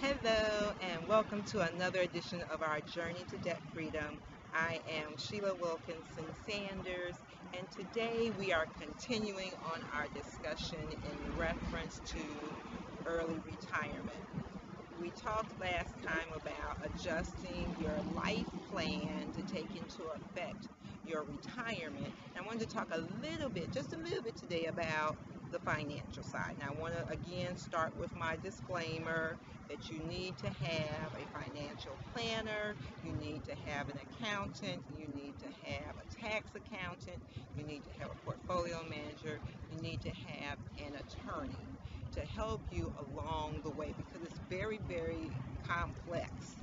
Hello, and welcome to another edition of our Journey to Debt Freedom. I am Sheila Wilkinson-Sanders, and today we are continuing on our discussion in reference to early retirement. We talked last time about adjusting your life plan to take into effect your retirement. And I wanted to talk a little bit, just a little bit today about the financial side. Now, I want to again start with my disclaimer that you need to have a financial planner, you need to have an accountant, you need to have a tax accountant, you need to have a portfolio manager, you need to have an attorney to help you along the way because it's very, very complex,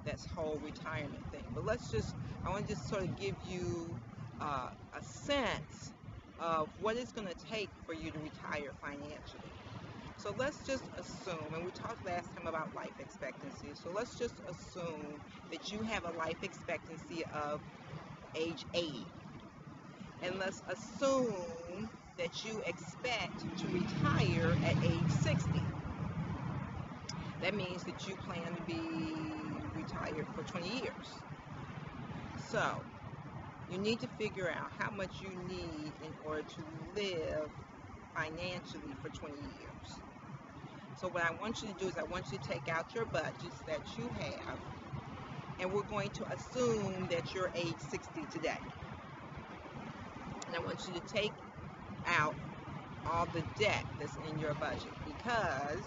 this whole retirement thing. But I want to just sort of give you a sense of what it's going to take for you to retire financially. So let's just assume, and we talked last time about life expectancy, so let's just assume that you have a life expectancy of age 80. And let's assume that you expect to retire at age 60. That means that you plan to be retired for 20 years. So you need to figure out how much you need in order to live financially for 20 years. So what I want you to do is I want you to take out your budgets that you have, and we're going to assume that you're age 60 today. And I want you to take out all the debt that's in your budget because,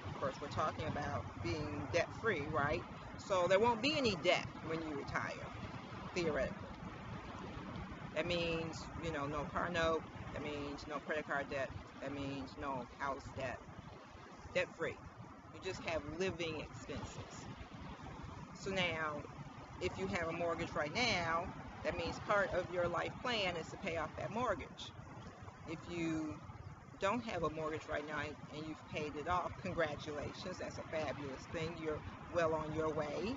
of course, we're talking about being debt-free, right? So there won't be any debt when you retire, theoretically. That means, no car note. That means no credit card debt. That means no house debt. Debt-free. You just have living expenses. So now, if you have a mortgage right now, that means part of your life plan is to pay off that mortgage. If you don't have a mortgage right now and you've paid it off, congratulations, that's a fabulous thing. You're well on your way.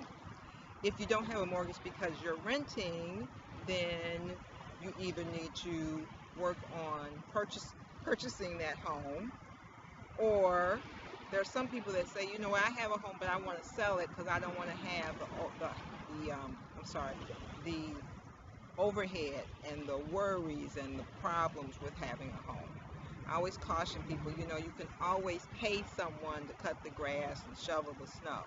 If you don't have a mortgage because you're renting, then you either need to work on purchasing that home, or there are some people that say, I have a home, but I want to sell it because I don't want to have the overhead and the worries and the problems with having a home. I always caution people, you can always pay someone to cut the grass and shovel the snow.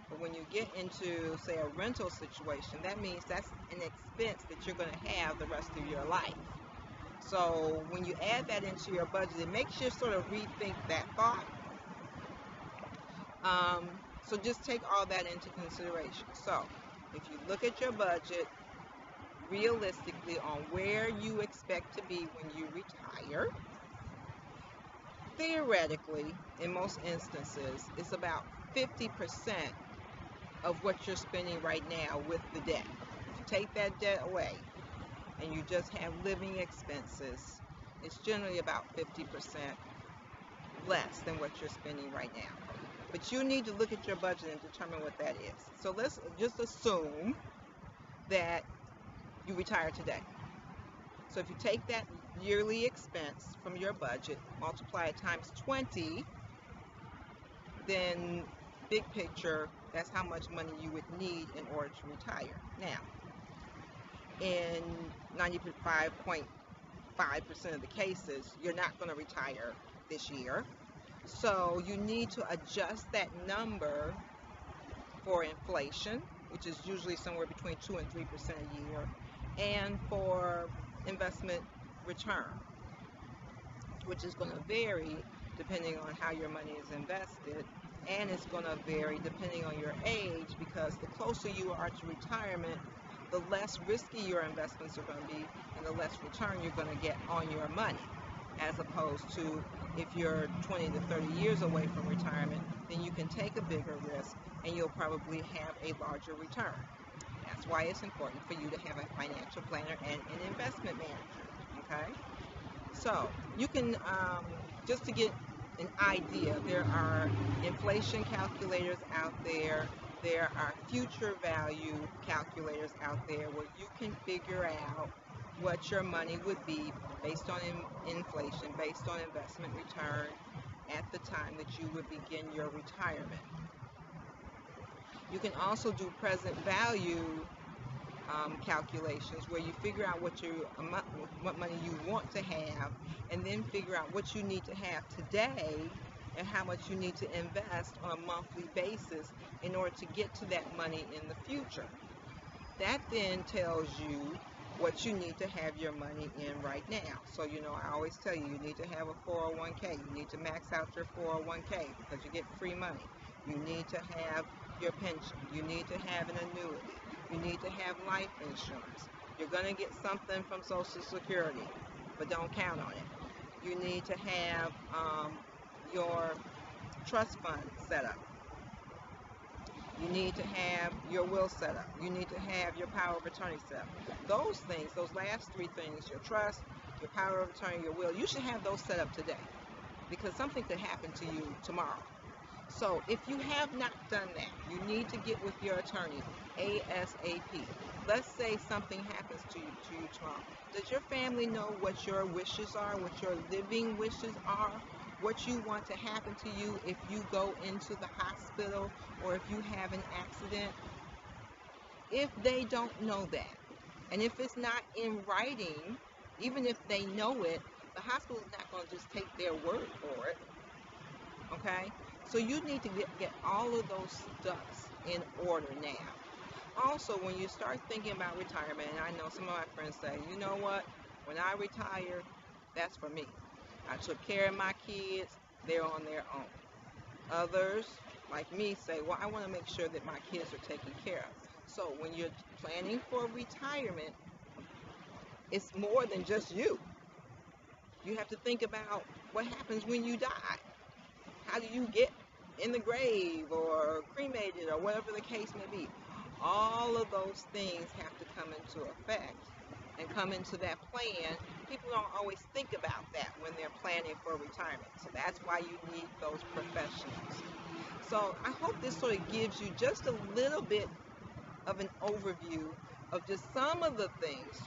But when you get into, say, a rental situation, that means that's an expense that you're going to have the rest of your life. So when you add that into your budget, it makes you sort of rethink that thought. So just take all that into consideration. So if you look at your budget realistically on where you expect to be when you retire, theoretically, in most instances, it's about 50% of what you're spending right now with the debt. If you take that debt away and you just have living expenses, it's generally about 50% less than what you're spending right now. But you need to look at your budget and determine what that is. So let's just assume that you retire today. So if you take that yearly expense from your budget, multiply it times 20, then big picture, that's how much money you would need in order to retire. Now, in 95.5% of the cases, you're not going to retire this year. So you need to adjust that number for inflation, which is usually somewhere between 2 and 3% a year, and for investment return, which is going to vary depending on how your money is invested, and it's going to vary depending on your age, because the closer you are to retirement, the less risky your investments are going to be and the less return you're going to get on your money, as opposed to if you're 20 to 30 years away from retirement, then you can take a bigger risk and you'll probably have a larger return. That's why it's important for you to have a financial planner and an investment manager, okay? So you can, just to get an idea, there are inflation calculators out there. There are future value calculators out there where you can figure out what your money would be based on inflation, based on investment return, at the time that you would begin your retirement. You can also do present value calculations where you figure out what money you want to have, and then figure out what you need to have today and how much you need to invest on a monthly basis in order to get to that money in the future. That then tells you what you need to have your money in right now. So, I always tell you need to have a 401k. You need to max out your 401k because you get free money. You need to have your pension. You need to have an annuity. You need to have life insurance. You're going to get something from Social Security, but don't count on it. You need to have your trust fund set up. You need to have your will set up. You need to have your power of attorney set up. Those things, those last three things, your trust, your power of attorney, your will, you should have those set up today because something could happen to you tomorrow. So if you have not done that, you need to get with your attorney ASAP. Let's say something happens to you tomorrow. Does your family know what your wishes are, what your living wishes are, what you want to happen to you if you go into the hospital or if you have an accident? If they don't know that, and if it's not in writing, even if they know it, the hospital is not going to just take their word for it. Okay? So you need to get all of those steps in order now. Also, when you start thinking about retirement, and I know some of my friends say, you know what, when I retire, that's for me. I took care of my kids, they're on their own. Others, like me, say, well, I want to make sure that my kids are taken care of. So when you're planning for retirement, it's more than just you. You have to think about what happens when you die. How do you get in the grave or cremated or whatever the case may be? All of those things have to come into effect and come into that plan. People don't always think about that when they're planning for retirement. So that's why you need those professionals. So I hope this sort of gives you just a little bit of an overview of just some of the things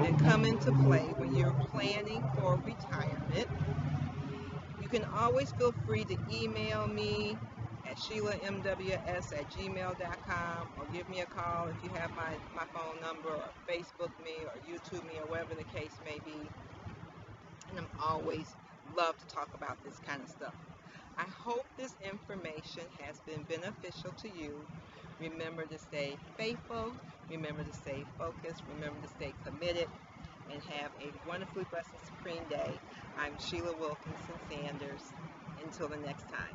that come into play when you're planning for retirement. You can always feel free to email me at sheilamws@gmail.com or give me a call if you have my phone number, or Facebook me or YouTube me or whatever the case may be. And I'm always love to talk about this kind of stuff. I hope this information has been beneficial to you. Remember to stay faithful, remember to stay focused, remember to stay committed, and have a wonderfully blessed and supreme day. I'm Sheila Wilkinson-Sanders. Until the next time.